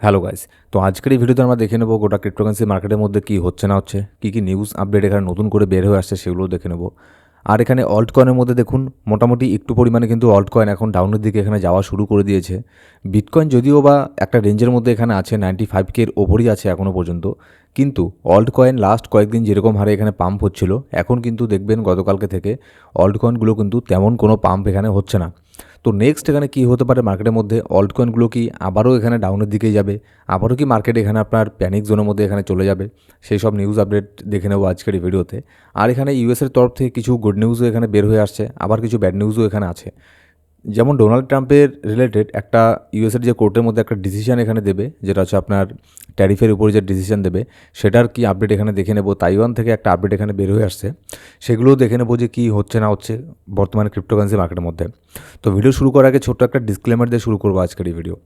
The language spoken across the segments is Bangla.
Hello guys. তো আজকের এই ভিডিওতে আমরা দেখে নেব গোটা ক্রিপ্টোকারেন্সি মার্কেটের মধ্যে কী হচ্ছে না হচ্ছে, কী নিউজ আপডেট এখানে নতুন করে বের হয়ে আসছে সেগুলোও দেখে নেব। আর এখানে অল্ট কয়েনের মধ্যে দেখুন মোটামুটি একটু পরিমাণে কিন্তু অল্ট কয়েন এখন ডাউনের দিকে এখানে যাওয়া শুরু করে দিয়েছে। বিটকয়েন যদিও বা একটা রেঞ্জের মধ্যে এখানে আছে 95K এর ওপরই আছে এখনও পর্যন্ত, কিন্তু অল্ট কয়েন লাস্ট কয়েকদিন যেরকম হারে এখানে পাম্প হচ্ছিল, এখন কিন্তু দেখবেন গতকালকে থেকে অল্ট কয়েনগুলো কিন্তু তেমন কোনো পাম্প এখানে হচ্ছে না। তো নেক্সট এখানে কী হতে পারে মার্কেটের মধ্যে, অল্ট কয়েনগুলো কি আবারও এখানে ডাউনের দিকেই যাবে, আবারও কি মার্কেট এখানে আপনার প্যানিক জোনের মধ্যে এখানে চলে যাবে, সেই সব নিউজ আপডেট দেখে নেব আজকের এই ভিডিওতে। আর এখানে ইউএসের তরফ থেকে কিছু গুড নিউজও এখানে বের হয়ে আসছে, আবার কিছু ব্যাড নিউজও এখানে আছে। যেমন ডোনাল্ড ট্রাম্পের রিলেটেড একটা ইউএসের যে কোর্টের মধ্যে একটা ডিসিশন এখানে দেবে, যেটা হচ্ছে আপনার ট্যারিফের উপরে যে ডিসিশন দেবে সেটার কি আপডেট এখানে দেখে নেব। তাইওয়ান থেকে একটা আপডেট এখানে বের হয়ে আসছে, সেগুলোও দেখে নেব যে কী হচ্ছে না হচ্ছে বর্তমানে ক্রিপ্টোকারেন্সি মার্কেটের মধ্যে। তো ভিডিও শুরু করার আগে ছোট্ট একটা ডিসক্লেমার দিয়ে শুরু করবো আজকের এই ভিডিও।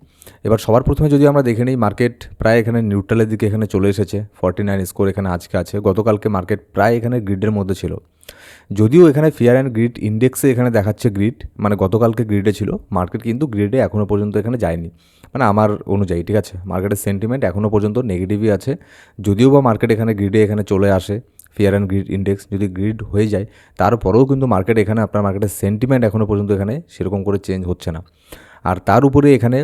এবার সবার প্রথমে যদি আমরা দেখে নিই, মার্কেট প্রায় এখানে নিউট্রালের দিকে এখানে চলে এসেছে। 49 স্কোর এখানে আজকে আছে। গতকালকে মার্কেট প্রায় এখানে গ্রিডের মধ্যে ছিল, যদিও এখানে ফিয়ার অ্যান্ড গ্রিড ইন্ডেক্সে এখানে দেখাচ্ছে গ্রিড, মানে গতকালকে গ্রিডে ছিল মার্কেট, কিন্তু গ্রিডে এখনও পর্যন্ত এখানে যায়নি, মানে আমার অনুযায়ী। ঠিক আছে, মার্কেটের সেন্টিমেন্ট এখনও পর্যন্ত নেগেটিভই আছে। যদিও বা মার্কেট এখানে গ্রিডে এখানে চলে আসে, ফিয়ার অ্যান্ড গ্রিড ইন্ডেক্স যদি গ্রিড হয়ে যায়, তারপরেও কিন্তু মার্কেট এখানে আপনার মার্কেটের সেন্টিমেন্ট এখনও পর্যন্ত এখানে সেরকম করে চেঞ্জ হচ্ছে না। আর তার উপরে এখানে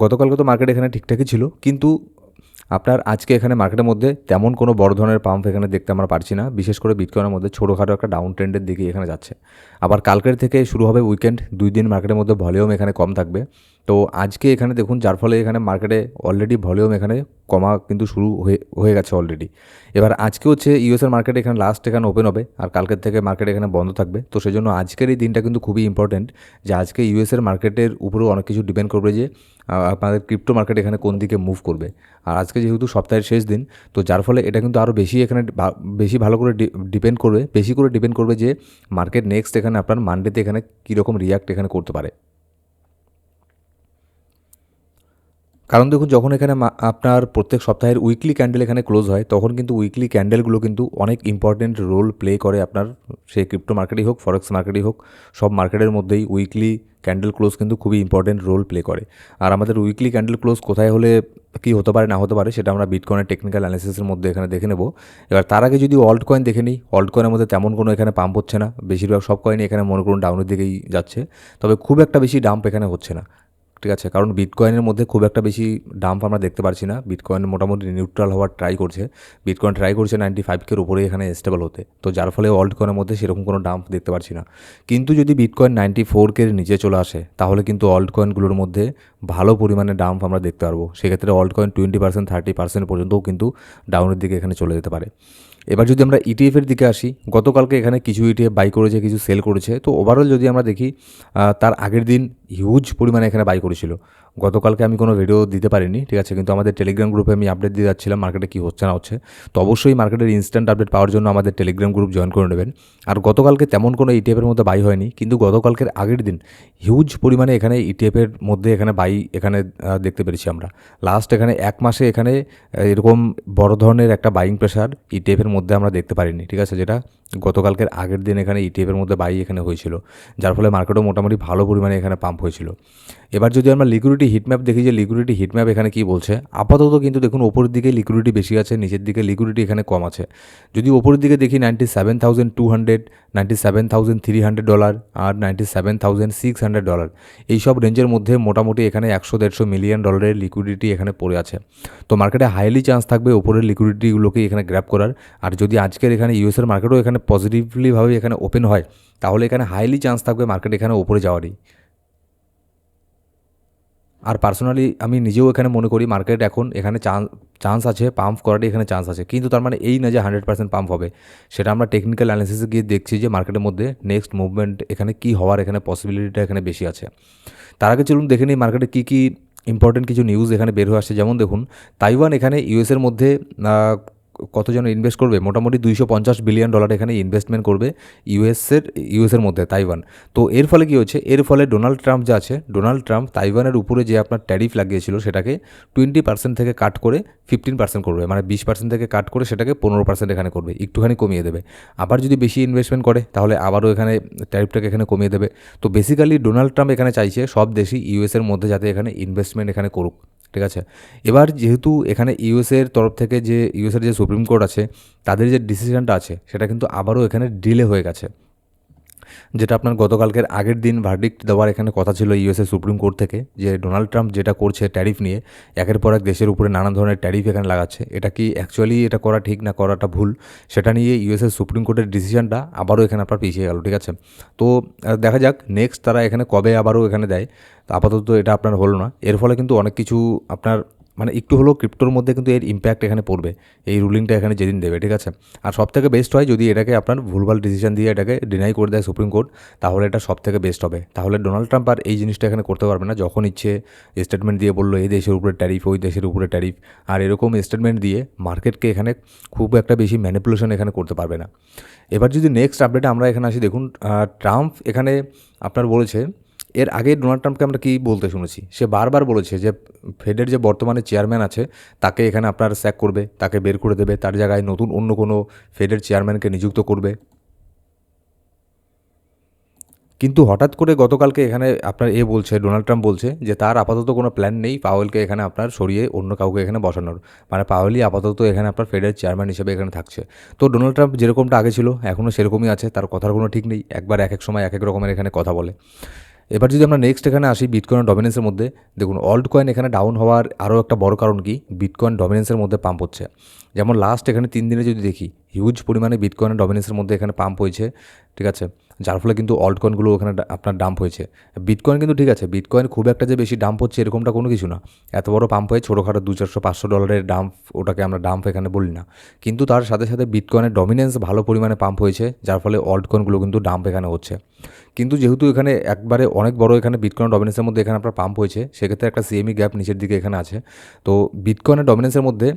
গতকালকে তো মার্কেট এখানে ঠিকঠাকই ছিল, কিন্তু আপনার আজকে এখানে মার্কেটের মধ্যে তেমন কোনো বড় ধরনের পাম্প এখানে দেখতে আমরা পারছি না। বিশেষ করে বিটকয়েনের মধ্যে ছোটোখাটো একটা ডাউন ট্রেন্ডের দিকে এখানে যাচ্ছে। আবার কালকের থেকে শুরু হবে উইকেন্ড, 2 দিন মার্কেটের মধ্যে ভলিউম এখানে কম থাকবে। তো আজকে এখানে দেখুন, যার ফলে এখানে মার্কেটে অলরেডি ভলিউম এখানে কমা কিন্তু শুরু হয়ে গেছে অলরেডি। এবার আজকে হচ্ছে ইউএসের মার্কেট এখানে লাস্ট এখানে ওপেন হবে, আর কালকের থেকে মার্কেট এখানে বন্ধ থাকবে। তো সেই জন্য আজকের এই দিনটা কিন্তু খুবই ইম্পর্টেন্ট, যে আজকে ইউএসের মার্কেটের উপরেও অনেক কিছু ডিপেন্ড করবে যে আপনাদের ক্রিপ্টো মার্কেট এখানে কোন দিকে মুভ করবে। আর আজকে যেহেতু সপ্তাহের শেষ দিন, তো যার ফলে এটা কিন্তু আরও বেশি এখানে বেশি ভালো করে বেশি করে ডিপেন্ড করবে যে মার্কেট নেক্সট এখানে আপনার মানডেতে এখানে কীরকম রিয়াক্ট এখানে করতে পারে। কারণ দেখুন, যখন এখানে আপনার প্রত্যেক সপ্তাহের উইকলি ক্যান্ডেল এখানে ক্লোজ হয়, তখন কিন্তু উইকলি ক্যান্ডেলগুলো কিন্তু অনেক ইম্পর্টেন্ট রোল প্লে করে আপনার, সেই ক্রিপ্টো মার্কেটই হোক ফরেক্স মার্কেটই হোক, সব মার্কেটের মধ্যেই উইকলি ক্যান্ডেল ক্লোজ কিন্তু খুবই ইম্পর্টেন্ট রোল প্লে করে। আর আমাদের উইকলি ক্যান্ডেল ক্লোজ কোথায় হলে কী হতে পারে না হতে পারে সেটা আমরা বিটকয়েনের টেকনিক্যাল অ্যানালিসিসের মধ্যে এখানে দেখে নেব। এবার তার আগে যদি অল্ট কয়েন দেখে নিই, অল্ট কয়েনের মধ্যে তেমন কোনো এখানে পাম্প হচ্ছে না। বেশিরভাগ সব কয়েনই এখানে মনে করুন ডাউনের দিকেই যাচ্ছে, তবে খুব একটা বেশি ডাম্প এখানে হচ্ছে না। ঠিক আছে, কারণ বিটকয়েনের মধ্যে খুব একটা বেশি ডাম্প আমরা দেখতে পারছি না। বিটকয়েন মোটামুটি নিউট্রাল হওয়ার ট্রাই করছে। বিটকয়েন ট্রাই করছে 95K উপরে এখানে স্টেবল হতে, তো যার ফলে অল্ট কয়েনের মধ্যে সেরকম কোনো ডাম্প দেখতে পারছি না। কিন্তু যদি বিটকয়েন 94K এর নিচে চলে আসে, তাহলে কিন্তু অল্ট কয়েনগুলোর মধ্যে ভালো পরিমাণে ডাম্প আমরা দেখতে পারবো। সেক্ষেত্রে অল্ট কয়েন 20% 30% পর্যন্তও কিন্তু ডাউনের দিকে এখানে চলে যেতে পারে। এবার যদি আমরা ইটিএফের দিকে আসি, গতকালকে এখানে কিছু ইটিএফ বাই করেছে, কিছু সেল করেছে। তো ওভারঅল যদি আমরা দেখি, তার আগের দিন হিউজ পরিমাণে এখানে বাই করেছিল। গতকালকে আমি কোনো ভিডিও দিতে পারিনি, ঠিক আছে, কিন্তু আমাদের টেলিগ্রাম গ্রুপে আমি আপডেট দিয়ে যাচ্ছিলাম মার্কেটে কী হচ্ছে না হচ্ছে। তো অবশ্যই মার্কেটের ইনস্ট্যান্ট আপডেট পাওয়ার জন্য আমাদের টেলিগ্রাম গ্রুপ জয়েন করে নেবেন। আর গতকালকে তেমন কোনো ইটিএফের মধ্যে বাই হয়নি, কিন্তু গতকালকের আগের দিন হিউজ পরিমাণে এখানে ইটিএফের মধ্যে এখানে বাই এখানে দেখতে পেরেছি আমরা। লাস্ট এখানে এক মাসে এখানে এরকম বড় ধরনের একটা বাইং প্রেশার ইটিএফের মধ্যে আমরা দেখতে পারিনি, ঠিক আছে, যেটা গতকালকের আগের দিন এখানে ইটিএফের মধ্যে বাই এখানে হয়েছিল, যার ফলে মার্কেটও মোটামুটি ভালো পরিমাণে এখানে পাম্প হয়েছিল। এবার যদি আমরা লিকুইডিটি হিটম্যাপ দেখি, যে লিকুইডিটি হিটম্যাপ এখানে কী বলছে, আপাতত কিন্তু দেখুন ওপরের দিকে লিকুইডিটি বেশি আছে, নিচের দিকে লিকুইডিটি এখানে কম আছে। যদি ওপরের দিকে দেখি $97,200, $97,300 আর $97,600, এইসব রেঞ্জের মধ্যে মোটামুটি এখানে 100-150 মিলিয়ন ডলারের লিকুইডিটি এখানে পড়ে আছে। তো মার্কেটে হাইলি চান্স থাকবে ওপরের লিকুইডিটিগুলোকে এখানে গ্র্যাব করার। আর যদি আজকের এখানে ইউএসের মার্কেটও এখানে পজিটিভলিভাবে এখানে ওপেন হয়, তাহলে এখানে হাইলি চান্স থাকবে মার্কেট এখানে ওপরে যাওয়ারই। আর পার্সোনালি আমি নিজেও এখানে মনে করি মার্কেট এখন এখানে চান্স আছে পাম্প করারই এখানে চান্স আছে, কিন্তু তার মানে এই না যে 100% পাম্প হবে। সেটা আমরা টেকনিক্যাল অ্যানালিসিসে গিয়ে দেখছি যে মার্কেটের মধ্যে নেক্সট মুভমেন্ট এখানে কী হওয়ার এখানে পসিবিলিটিটা এখানে বেশি আছে। তার আগে চলুন দেখে নিই মার্কেটে কী ইম্পর্টেন্ট কিছু নিউজ এখানে বের হয়ে আসছে। যেমন দেখুন, তাইওয়ান এখানে ইউএসের মধ্যে কতজন ইনভেস্ট করবে, মোটামুটি $250 বিলিয়ন এখানে ইনভেস্টমেন্ট করবে ইউএসের মধ্যে তাইওয়ান। তো এর ফলে কী হচ্ছে, এর ফলে ডোনাল্ড ট্রাম্প যে আছে, ডোনাল্ড ট্রাম্প তাইওয়ানের উপরে যে আপনার ট্যারিফ লাগিয়েছিল সেটাকে 20% থেকে কাট করে 15% করবে, মানে 20% থেকে কাট করে সেটাকে 15% এখানে করবে, একটুখানি কমিয়ে দেবে। আবার যদি বেশি ইনভেস্টমেন্ট করে তাহলে আবারও এখানে ট্যারিফটাকে এখানে কমিয়ে দেবে। তো বেসিক্যালি ডোনাল্ড ট্রাম্প এখানে চাইছে সব দেশই ইউএসের মধ্যে যাতে এখানে ইনভেস্টমেন্ট এখানে করুক, ঠিক আছে। এবার যেহেতু এখানে ইউএসের তরফ থেকে যে ইউএসের যে সুপ্রিম কোর্ট আছে তাদের যে ডিসিশনটা আছে সেটা কিন্তু আবারও এখানে ডিলে হয়ে গেছে, যেটা আপনার গতকালকের আগের দিন ভার্ডিক্ট দেওয়ার এখানে কথা ছিল ইউএসএ সুপ্রিম কোর্ট থেকে, যে ডোনাল্ড ট্রাম্প যেটা করছে ট্যারিফ নিয়ে একের পর এক দেশের উপরে নানান ধরনের ট্যারিফ এখানে লাগাচ্ছে, এটা কি অ্যাকচুয়ালি এটা করা ঠিক না করাটা ভুল, সেটা নিয়ে ইউএসএ সুপ্রিম কোর্টের ডিসিশনটা আবারও এখানে আপনার পিছিয়ে গেল। ঠিক আছে, তো দেখা যাক নেক্সট তারা এখানে কবে আবারও এখানে দেয়। তো আপাতত এটা আপনার হলো না, এর ফলে কিন্তু অনেক কিছু আপনার মানে একটু হলেও ক্রিপ্টোর মধ্যে কিন্তু এর ইম্প্যাক্ট এখানে পড়বে, এই রুলিংটা এখানে যেদিন দেবে। ঠিক আছে, আর সবথেকে বেস্ট হয় যদি এটাকে আপনার ভুলভাল ডিসিশন দিয়ে এটাকে ডিনাই করে দেয় সুপ্রিম কোর্ট, তাহলে এটা সবথেকে বেস্ট হবে। তাহলে ডোনাল্ড ট্রাম্প আর এই জিনিসটা এখানে করতে পারবে না, যখন ইচ্ছে স্টেটমেন্ট দিয়ে বললো এই দেশের উপরে ট্যারিফ, ওই দেশের উপরে ট্যারিফ, আর এরকম স্টেটমেন্ট দিয়ে মার্কেটকে এখানে খুব একটা বেশি ম্যানিপুলেশন এখানে করতে পারবে না। এবার যদি নেক্সট আপডেটে আমরা এখানে আসি, দেখুন ট্রাম্প এখানে আপনার বলেছে, এর আগে ডোনাল্ড ট্রাম্পকে আমরা কী বলতে শুনেছি, সে বারবার বলেছে যে ফেডের যে বর্তমানে চেয়ারম্যান আছে তাকে এখানে আপনার স্যাক করবে, তাকে বের করে দেবে, তার জায়গায় নতুন অন্য কোনো ফেডের চেয়ারম্যানকে নিযুক্ত করবে। কিন্তু হঠাৎ করে গতকালকে এখানে আপনার বলছে, ডোনাল্ড ট্রাম্প বলছে যে তার আপাতত কোনো প্ল্যান নেই পাওয়েলকে এখানে আপনার সরিয়ে অন্য কাউকে এখানে বসানোর, মানে পাওয়েলই আপাতত এখানে আপনার ফেডের চেয়ারম্যান হিসেবে এখানে থাকছে। তো ডোনাল্ড ট্রাম্প যেরকমটা আগে ছিল এখনও সেরকমই আছে, তার কথার কোনো ঠিক নেই, একবার এক এক সময় এক এক রকমের এখানে কথা বলে। এবার যদি আমরা নেক্সট এখানে আসি বিটকয়েন ডমিনেন্সের মধ্যে, দেখুন অল্ট কয়েন এখানে ডাউন হওয়ার আরও একটা বড় কারণ কি, বিটকয়েন ডমিনেন্সের মধ্যে পাম্প হচ্ছে। যেমন লাস্ট এখানে 3 দিনে যদি দেখি হিউজ পরিমাণে বিটকয়েনের ডমিনেন্সের মধ্যে এখানে পাম্প হয়েছে। ঠিক আছে, যার ফলে কিন্তু অল্ট কয়েনগুলো ওখানে আপনার ডাম্প হয়েছে। বিটকয়েন কিন্তু ঠিক আছে, বিটকয়েন খুব একটা যে বেশি ডাম্প হচ্ছে এরকমটা কোনো কিছু না, এত বড় পাম্প হয়ে ছোটোখাটো $200-500 ডাম্প, ওটাকে আমরা ডাম্প এখানে বলি না। কিন্তু তার সাথে সাথে বিটকয়েনের ডমিনেন্স ভালো পরিমাণে পাম্প হয়েছে, যার ফলে অল্ট কয়েনগুলো কিন্তু ডাম্প এখানে হচ্ছে। কিন্তু যেহেতু এখানে একবারে অনেক বড় এখানে বিটকয়েন ডমিনেন্সের মধ্যে এখানে আপনার পাম্প হয়েছে, সেক্ষেত্রে একটা সিএমই গ্যাপ নিচের দিকে এখানে আছে। তো বিটকয়েনের ডমিনেন্সের মধ্যে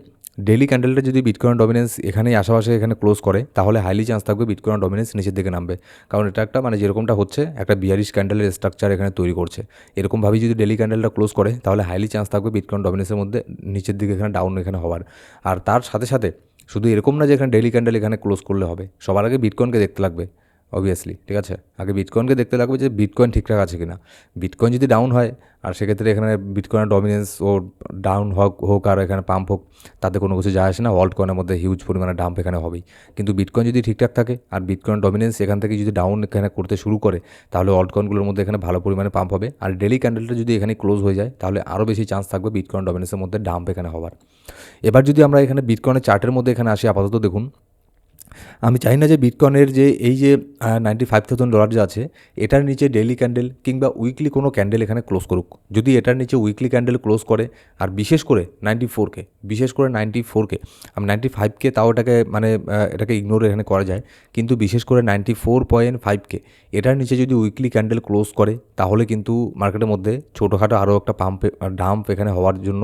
ডেলি ক্যান্ডেলটা যদি বিটকয়েন ডমিনেন্স এখানেই আশেপাশে এখানে ক্লোজ করে, তাহলে হাইলি চান্স থাকবে বিটকয়েন ডমিনেন্স নিচের দিকে নামবে, কারণ এটা একটা মানে যেরকমটা হচ্ছে একটা বিয়ারিশ ক্যান্ডেলের স্ট্রাকচার এখানে তৈরি করছে। এরকমভাবেই যদি ডেলি ক্যান্ডেলটা ক্লোজ করে তাহলে হাইলি চান্স থাকবে বিটকয়েন ডমিনেন্সের মধ্যে নিচের দিকে এখানে ডাউন এখানে হওয়ার। আর তার সাথে সাথে শুধু এরকম না যে এখানে ডেলি ক্যান্ডেল এখানে ক্লোজ করলে হবে, সবার আগে বিটকয়েনকে দেখতে লাগবে অবভিয়াসলি। ঠিক আছে, আগে বিটকয়েনকে দেখতে লাগবে যে বিটকয়েন ঠিকঠাক আছে কিনা। বিটকয়েন যদি ডাউন হয় আর সেক্ষেত্রে এখানে বিটকয়েনের ডমিনেন্স ও ডাউন হোক আর এখানে পাম্প হোক, তাতে কোনো কিছু যায় আসে না, অল্ট কয়েনের মধ্যে হিউজ পরিমাণে ডাম্প এখানে হবেই। কিন্তু বিটকয়েন যদি ঠিকঠাক থাকে আর বিটকয়েন ডমিনেন্স এখান থেকে যদি ডাউন এখানে করতে শুরু করে, তাহলে অল্ট কয়েনগুলোর মধ্যে এখানে ভালো পরিমাণে পাম্প হবে। আর ডেলি ক্যান্ডেলটা যদি এখানে ক্লোজ হয়ে যায় তাহলে আরও বেশি চান্স থাকবে বিটকয়েন ডমিনেন্সের মধ্যে ডাম্প এখানে হওয়ার। এবার যদি আমরা এখানে বিটকয়েনের চার্টের মধ্যে এখানে আসি, আপাতত দেখুন আমি চাই না যে বিটকয়েনের যে এই যে $95,000 যে আছে এটার নিচে ডেইলি ক্যান্ডেল কিংবা উইকলি কোনো ক্যান্ডেল এখানে ক্লোজ করুক। যদি এটার নিচে উইকলি ক্যান্ডেল ক্লোজ করে আর বিশেষ করে 94K, বিশেষ করে 94K, আমি 95K তাও এটাকে মানে এটাকে ইগনোর এখানে করা যায়, কিন্তু বিশেষ করে 94.5K এটার নিচে যদি উইকলি ক্যান্ডেল ক্লোজ করে, তাহলে কিন্তু মার্কেটের মধ্যে ছোটোখাটো আরও একটা ডাম্প এখানে হওয়ার জন্য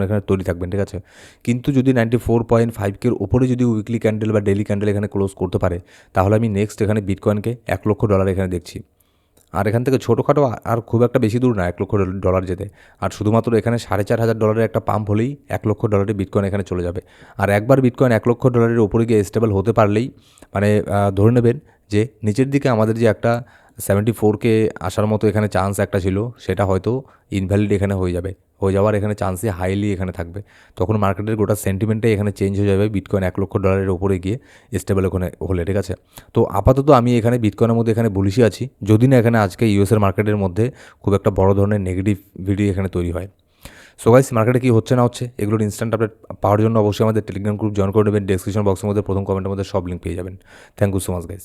এখানে তৈরি থাকবেন। ঠিক আছে, কিন্তু যদি 94.5K ওপরে যদি উইকলি ক্যান্ডেল বা ডেইলি ক্যান্ডেল এখানে ক্লোজ করতে পারে, তাহলে আমি নেক্সট এখানে বিটকয়েনকে $1,00,000 এখানে দেখছি। আর এখান থেকে ছোটোখাটো আর খুব একটা বেশি দূর না $1,00,000 যেতে, আর শুধুমাত্র এখানে $4,500 একটা পাম্প হলেই $1,00,000 বিটকয়েন এখানে চলে যাবে। আর একবার বিটকয়েন $1,00,000 উপরে গিয়ে স্টেবল হতে পারলেই মানে ধরে নেবেন যে নিচের দিকে আমাদের যে একটা 74K আসার মতো এখানে চান্স একটা ছিল, সেটা হয়তো ইনভ্যালিড এখানে হয়ে যাওয়ার এখানে চান্সই হাইলি এখানে থাকবে। তখন মার্কেটের গোটা সেন্টিমেন্টটাই এখানে চেঞ্জ হয়ে যাবে বিটকয়েন $1,00,000 উপরে গিয়ে স্টেবল ওখানে হলে। ঠিক আছে, তো আপাতত আমি এখানে বিটকয়েনের মধ্যে এখানে বুলিশই আছি, যদি না এখানে আজকে ইউএসের মার্কেটের মধ্যে খুব একটা বড় ধরনের নেগেটিভ ভিডিও এখানে তৈরি হয়। সো গাইস, মার্কেটে কী হচ্ছে না হচ্ছে এগুলোর ইনস্ট্যান্ট আপডেট পাওয়ার জন্য অবশ্যই আমাদের টেলিগ্রাম গ্রুপ জয়েন করে নেবেন। ডেসক্রিপশন বক্সের মধ্যে প্রথম কমেন্টের মধ্যে সব লিঙ্ক পেয়ে যাবেন। Thank you so much guys.